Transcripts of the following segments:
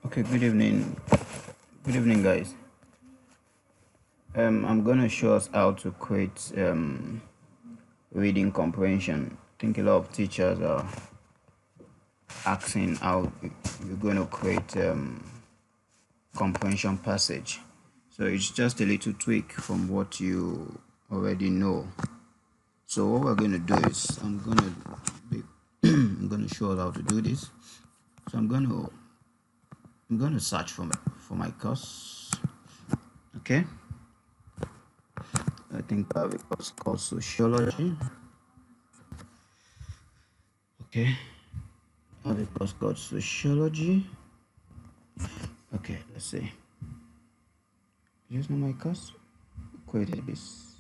Okay, good evening. Good evening, guys. I'm gonna show us how to create reading comprehension. I think a lot of teachers are asking how we're gonna create comprehension passage. So it's just a little tweak from what you already know. So what we're gonna do is I'm gonna show us how to do this. So I'm gonna search for my course. Okay. I think I have a course called sociology. Okay, I have a course called sociology. Okay, let's see. Here's not my course. Created this.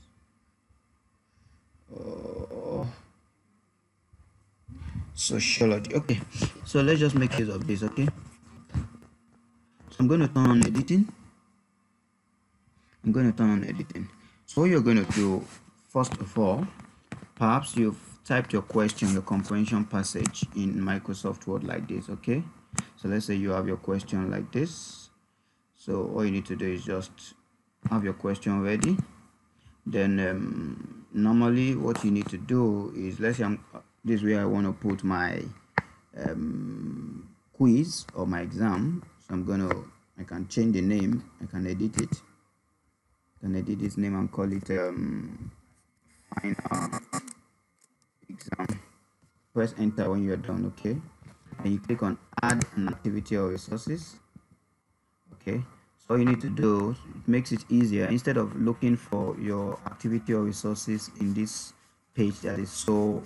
Sociology. Okay, so let's just make use of this. Okay, so I'm going to turn on editing. So what you're going to do, first of all, perhaps you've typed your question, your comprehension passage in Microsoft Word like this. Okay, so let's say you have your question like this. So all you need to do is just have your question ready. Then normally what you need to do is, let's say this way I want to put my quiz or my exam. So I can change the name, I can edit it, this name and call it final exam. Press enter when you're done. Okay, and you click on add an activity or resources. Okay, so all you need to do, it makes it easier. Instead of looking for your activity or resources in this page that is so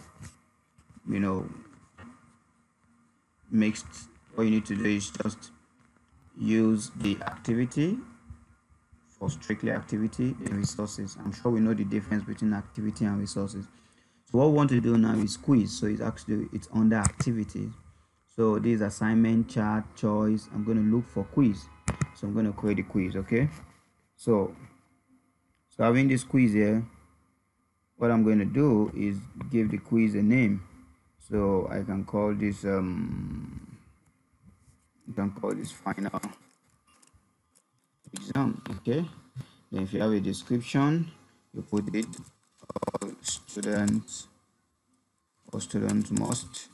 mixed, all you need to do is just use the activity for strictly activity and resources. I'm sure we know the difference between activity and resources. So what we want to do now is quiz. So it's under activity. So this assignment, chart, choice. I'm going to look for quiz. So I'm going to create a quiz. Okay, so having this quiz here, what I'm going to do is give the quiz a name. So I can call this final exam. Okay, then if you have a description, you put it, all students must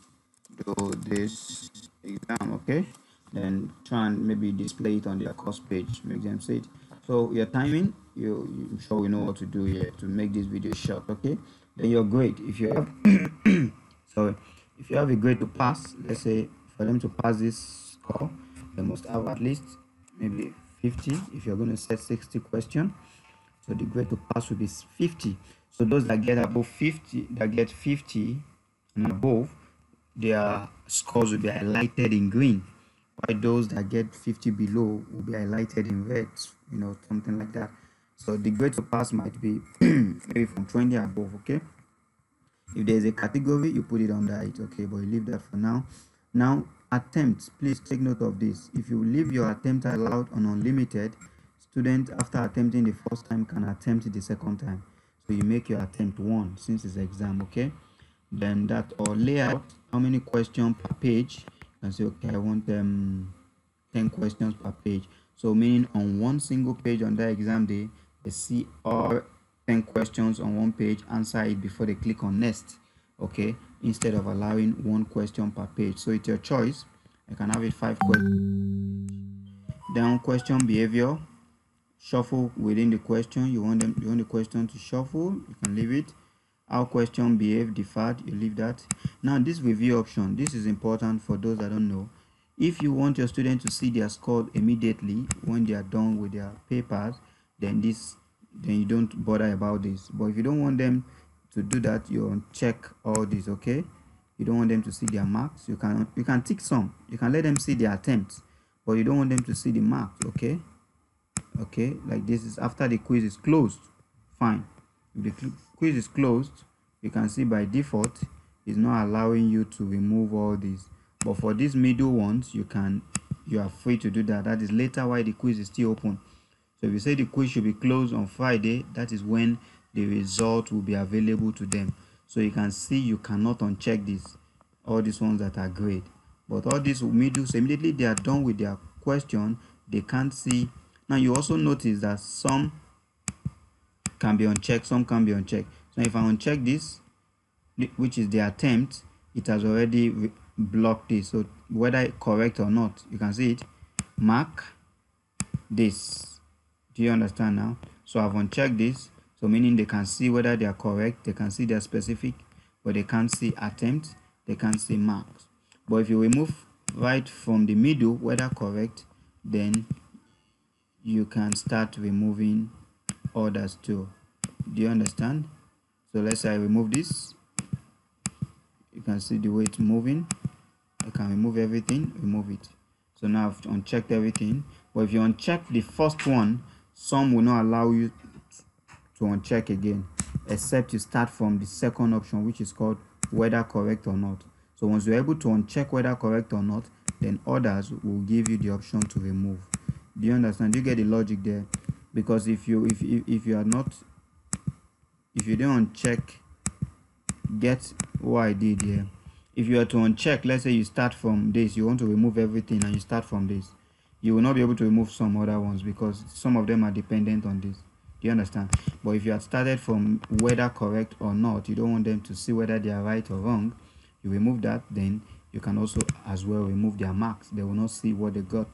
do this exam. Okay, then try and maybe display it on their course page, make them see it. So your timing, I'm sure we know what to do here to make this video short. Okay, then your grade, if you have sorry, if you have a grade to pass, let's say for them to pass this score, they must have at least maybe 50. If you're going to set 60 questions, so the grade to pass will be 50. So those that get above 50, and above, their scores will be highlighted in green, while those that get 50 below will be highlighted in red, something like that. So the grade to pass might be maybe from 20 above. Okay, if there's a category, you put it under it. Okay, but you leave that for now. Now, attempts, please take note of this. If you leave your attempt allowed on unlimited, student after attempting the first time can attempt it the second time. So you make your attempt one since it's exam. Okay, then that, or layout, how many questions per page, and say okay, I want 10 questions per page. So meaning on one single page on that exam day, they see all 10 questions on one page, answer it before they click on next. Okay, instead of allowing one question per page. So it's your choice. I can have it 5 questions. Then question behavior, shuffle within the question. You want the question to shuffle, you can leave it. How question behave, deferred, you leave that. Now this review option, this is important for those that don't know. If you want your student to see their score immediately when they are done with their papers, then you don't bother about this. But if you don't want them to do that, you check all this. Okay, you don't want them to see their marks, you can tick some, you can let them see their attempts, but you don't want them to see the marks. Okay, like this is after the quiz is closed. Fine, if the quiz is closed, you can see by default it's not allowing you to remove all these, but for these middle ones you are free to do that. That is later while the quiz is still open. So if you say the quiz should be closed on Friday, that is when the result will be available to them. So you can see you cannot uncheck this, all these ones that are grade, but all these middle, so immediately they are done with their question, they can't see. Now you also notice that some can be unchecked, some can be unchecked. So if I uncheck this, which is the attempt, it has already blocked this. So whether correct or not, you can see it, mark this. Do you understand now? So I've unchecked this, so meaning they can see whether they are correct, they can see their specific, but they can't see attempt, they can't see marks. But if you remove right from the middle, whether correct, then you can start removing others too. Do you understand? So let's say I remove this. You can see the way it's moving. I can remove everything, remove it. So now I've unchecked everything. But if you uncheck the first one, some will not allow you to uncheck again, except you start from the second option, which is called whether correct or not. So once you're able to uncheck whether correct or not, then others will give you the option to remove. Do you understand? Do you get the logic there? Because if you are not, if you don't uncheck, get what I did here. If you are to uncheck, let's say you start from this, you want to remove everything and you start from this, you will not be able to remove some other ones because some of them are dependent on this. Do you understand? But if you had started from whether correct or not, you don't want them to see whether they are right or wrong, you remove that, then you can also as well remove their marks. They will not see what they got.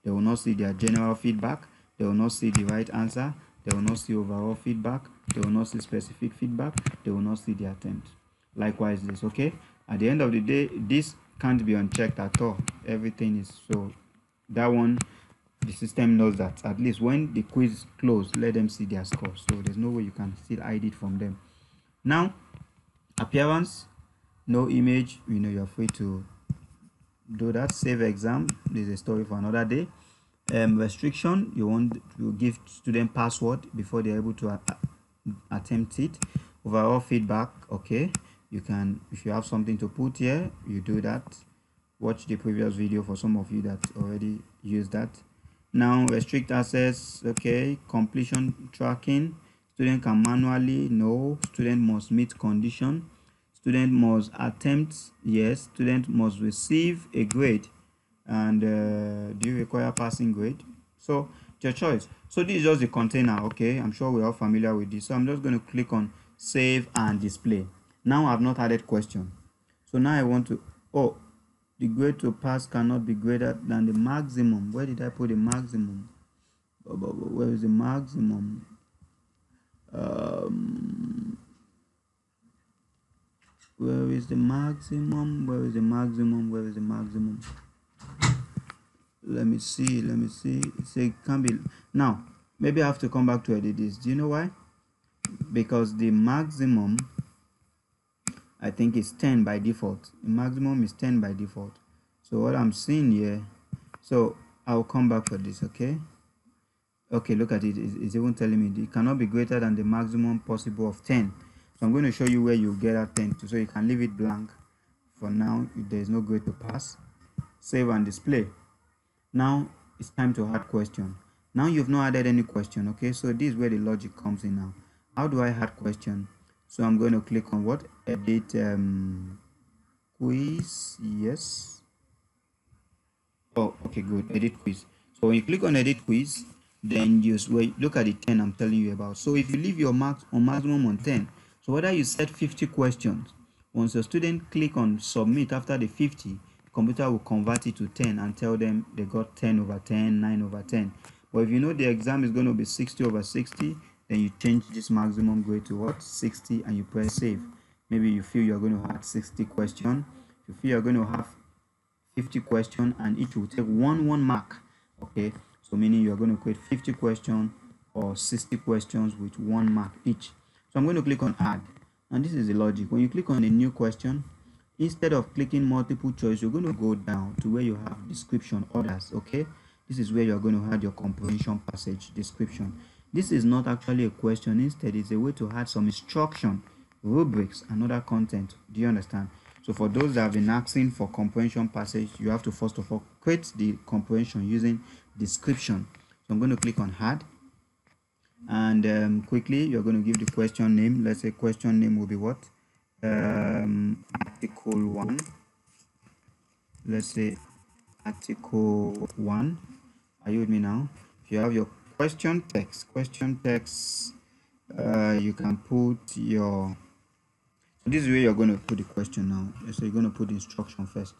They will not see their general feedback. They will not see the right answer. They will not see overall feedback. They will not see specific feedback. They will not see the attempt. Likewise this, okay? At the end of the day, this can't be unchecked at all. Everything is, so that one, the system knows that. At least when the quiz is closed, let them see their score. So there's no way you can still hide it from them. Now, appearance, no image, you're free to do that. Save exam, there's a story for another day. Restriction, you want to give student password before they're able to attempt it. Overall feedback, okay, you can, if you have something to put here, you do that. Watch the previous video for some of you that already use that. Now restrict access, okay. Completion tracking, student can manually, no. Student must meet condition. Student must attempt, yes. Student must receive a grade. And do you require passing grade? So it's your choice. So this is just the container, okay. I'm sure we're all familiar with this. So I'm just going to click on save and display. Now I've not added question. So now I want to, oh, the grade to pass cannot be greater than the maximum. Where did I put the maximum? Where is the maximum? Where is the maximum? Where is the maximum? Where is the maximum? Let me see. Say can be. Now maybe I have to come back to edit this. Do you know why? Because the maximum, I think, is 10 by default. The maximum is 10 by default. So what I'm seeing here, so I'll come back for this, okay. Look at it. It's even telling me it cannot be greater than the maximum possible of 10. So I'm going to show you where you get that 10 to, so you can leave it blank for now if there is no grade to pass. Save and display. Now it's time to add question. Now you've not added any question, okay. So this is where the logic comes in now. How do I add question? So I'm going to click on what? Edit quiz. Yes. Oh, okay, good. Edit quiz. So when you click on edit quiz, then you look at the 10 I'm telling you about. So if you leave your marks on maximum on 10, so whether you set 50 questions, once your student click on submit after the 50, the computer will convert it to 10 and tell them they got 10 over 10, 9 over 10. But if you know the exam is going to be 60 over 60, then you change this maximum grade to what? 60, and you press save. Maybe you feel you're going to have 60 questions. If you feel you're going to have 50 questions and each will take one mark, okay. So meaning you're going to create 50 questions or 60 questions with 1 mark each. So I'm going to click on add, and this is the logic. When you click on a new question, instead of clicking multiple choice, you're going to go down to where you have description, others, okay. This is where you're going to add your comprehension passage description. This is not actually a question. Instead, it's a way to add some instruction, rubrics, and other content. Do you understand? So for those that have been asking for comprehension passage, you have to first of all create the comprehension using description. So I'm going to click on add, and quickly you're going to give the question name. Let's say question name will be what? Article 1. Let's say article 1. Are you with me now? If you have your question text, you can put your, so this is where you're going to put the question now. So you're going to put the instruction first.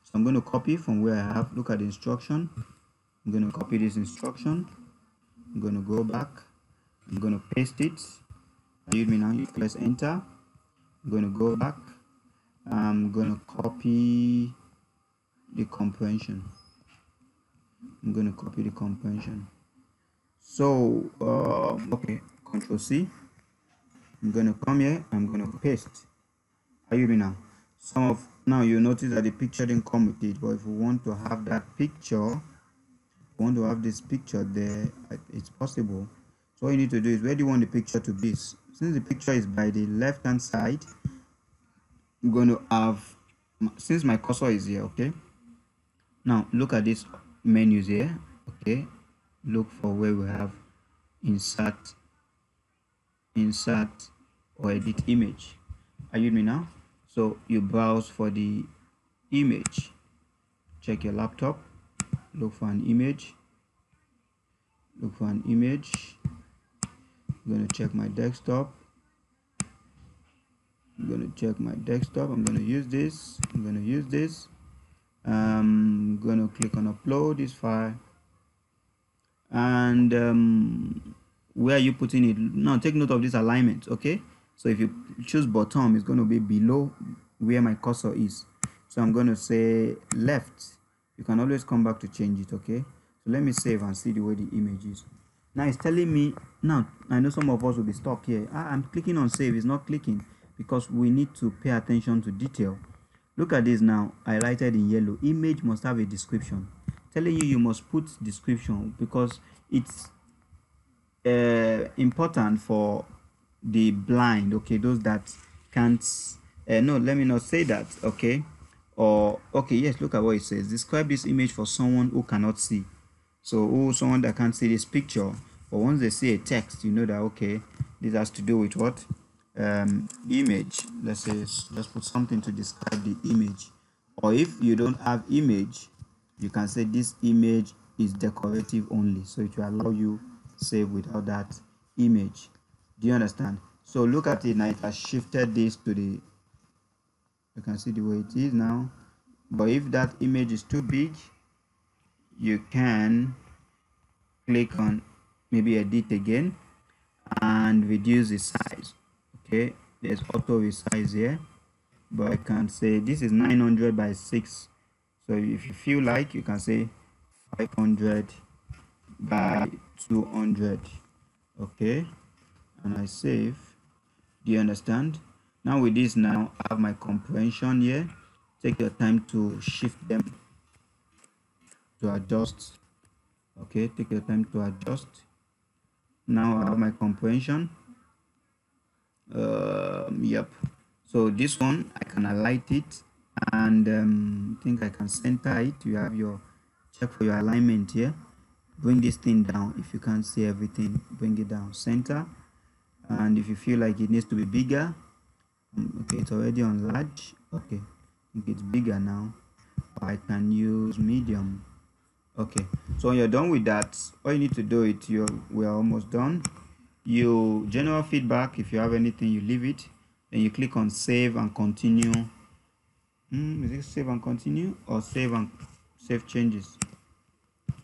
So I'm going to copy from where I have, look at the instruction. I'm going to copy this instruction. I'm going to go back. I'm going to paste it. Are you with me now? You press enter. I'm going to go back. I'm going to copy the comprehension. I'm going to copy the comprehension. So, okay, Control C. I'm going to come here. I'm going to paste. Are you with me now? Now you notice that the picture didn't come with it, but if we want to have that picture, want to have this picture there, it's possible. So all you need to do is, where do you want the picture to be? Since the picture is by the left hand side, I'm going to have, since my cursor is here, okay, now look at this menus here, okay, look for where we have insert or edit image. Are you with me now? So you browse for the image, check your laptop, look for an image, I'm going to check my desktop. I'm going to use this. I'm going to click on upload this file, and where are you putting it now? Take note of this alignment, okay? So if you choose bottom, it's going to be below where my cursor is. So I'm going to say left. You can always come back to change it, okay? So let me save and see the way the image is. Now it's telling me, now I know some of us will be stuck here. I'm clicking on save, it's not clicking, because we need to pay attention to detail. Look at this now, highlighted in yellow. Image must have a description. Telling you must put description because it's important for the blind, okay, those that can't, no, let me not say that, okay, or okay, yes, look at what it says. Describe this image for someone who cannot see. So someone that can't see this picture, but once they see a text, you know that, okay, this has to do with what, image. Let's say, let's put something to describe the image. Or if you don't have image, you can say this image is decorative only, so it will allow you save without that image. Do you understand? So look at it now, it has shifted this to the, you can see the way it is now. But if that image is too big, you can click on maybe edit again and reduce the size. Okay, there's auto resize here, but I can say this is 900 by 6. So if you feel like, you can say 500 by 200. Okay, and I save. Do you understand? Now with this, now I have my comprehension here. Take your time to shift them to adjust. Okay, take your time to adjust. Now I have my comprehension. Yep. So this one I can highlight it, and I think I can center it. You have your, check for your alignment here. Bring this thing down. If you can't see everything, bring it down, center. And if you feel like it needs to be bigger, okay, it's already on large. Okay, I think it's bigger now. I can use medium. Okay, so when you're done with that, all you need to do it, we're almost done. You general feedback, if you have anything, you leave it, then you click on save and continue. Is it save and continue or save changes?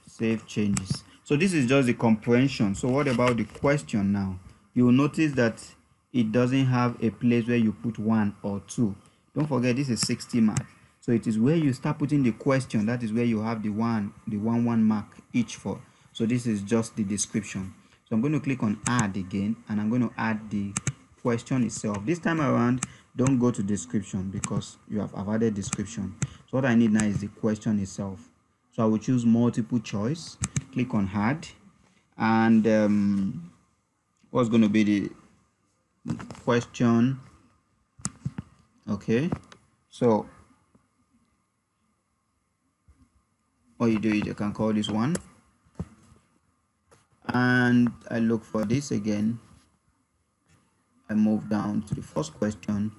Save changes. So this is just the comprehension. So what about the question now? You will notice that it doesn't have a place where you put 1 or 2. Don't forget, this is 60 mark. So it is where you start putting the question, that is where you have the 1 mark each for. So this is just the description. So I'm going to click on add again, and I'm going to add the question itself. This time around, don't go to description because I've added description. So what I need now is the question itself. So I will choose multiple choice, click on add, and what's going to be the question? Okay, so what you do is you can call this one, and I look for this again. I move down to the first question.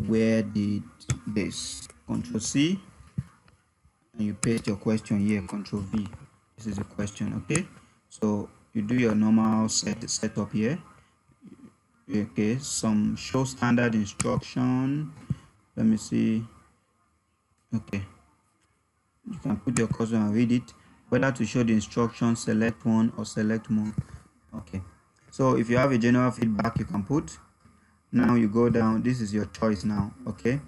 Where did this? Control C, and you paste your question here, Control V. This is a question. Okay, so you do your normal setup here. Okay, some show standard instruction. Let me see. Okay, you can put your cursor and read it. Whether to show the instruction, select one or select more. Okay, so if you have a general feedback, you can put. Now you go down. This is your choice now. Okay,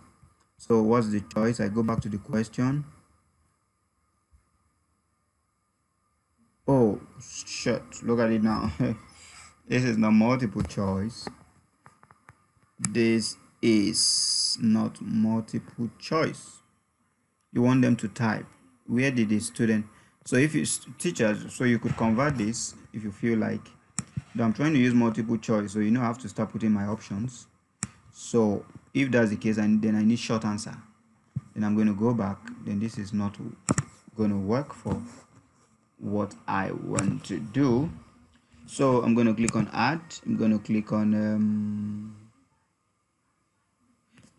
so what's the choice? I go back to the question. Oh shit, look at it now. This is not multiple choice. This is not multiple choice. You want them to type. Where did the student? So if you teachers, so you could convert this if you feel like. I'm trying to use multiple choice, so I have to start putting my options. So if that's the case, and then I need short answer, then I'm going to go back. Then this is not going to work for what I want to do. So I'm going to click on add. I'm going to click on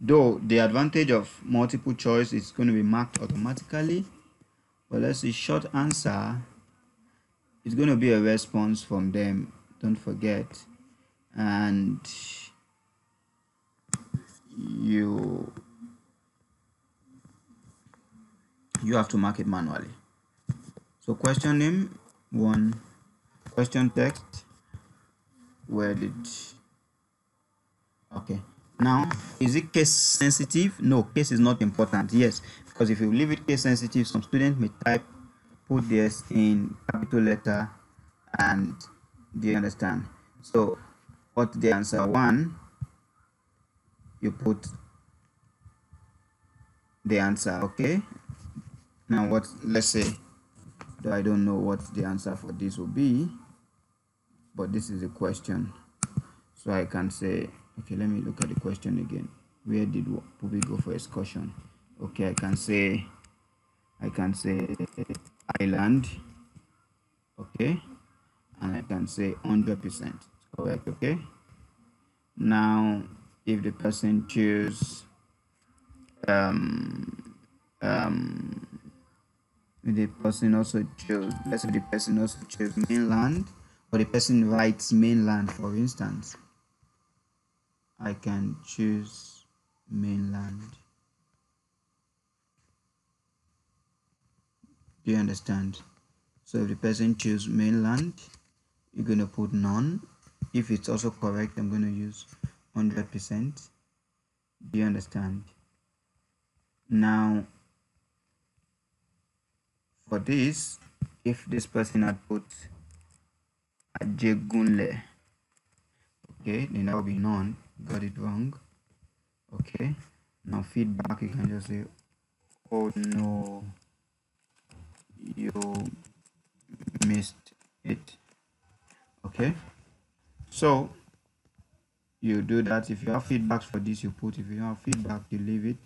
though the advantage of multiple choice is going to be marked automatically, but let's see, short answer, it's going to be a response from them, don't forget, and you have to mark it manually. So question name 1, question text, where did, okay, now is it case sensitive? No, case is not important. Yes, because if you leave it case sensitive, some students may put this in capital letter, and do you understand? So what the answer 1, you put the answer. Okay, now what, let's say, though I don't know what the answer for this will be, but this is a question, so I can say, okay, let me look at the question again. Where did Puppy go for excursion? Okay, I can say island. Okay, and I can say 100%, correct. Okay, now if the person choose the person also choose, let's say the person also choose mainland, or the person writes mainland, for instance, I can choose mainland. Do you understand? So if the person choose mainland, you're going to put none. If it's also correct, I'm going to use 100%. Do you understand? Now for this, if this person had put Ajegunle, okay, then that will be none. Got it wrong. Okay, now feedback, you can just say, oh no, you missed it. Okay, so you do that. If you have feedbacks for this, you put. If you don't have feedback, you leave it.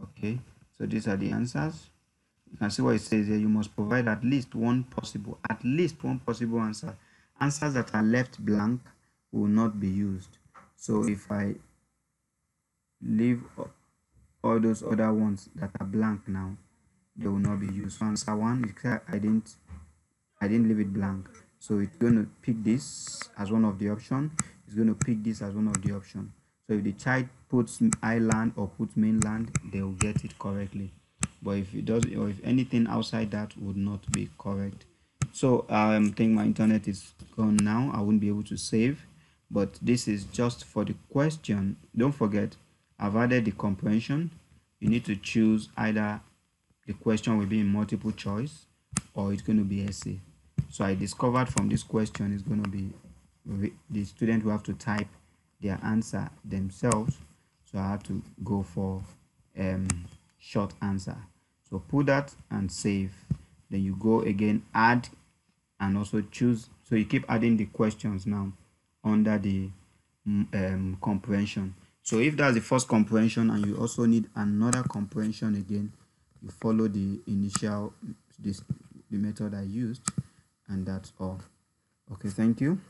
Okay, so these are the answers. You can see what it says here. You must provide at least one possible answer. Answers that are left blank will not be used. So if I leave all those other ones that are blank now, they will not be used. So answer 1, I didn't leave it blank, so it's going to pick this as one of the option. It's going to pick this as one of the option. So if the child puts island or puts mainland, they will get it correctly. But if it does, or if anything outside that, would not be correct. So I think my internet is gone now. I won't be able to save, but this is just for the question. Don't forget, I've added the comprehension. You need to choose either the question will be in multiple choice or it's going to be essay. So I discovered from this question is going to be the student will have to type their answer themselves. So I have to go for short answer. So put that and save. Then you go again, add, and also choose. So you keep adding the questions now under the comprehension. So if that's the first comprehension and you also need another comprehension again, you follow the initial the method I used, and that's all. Okay, thank you.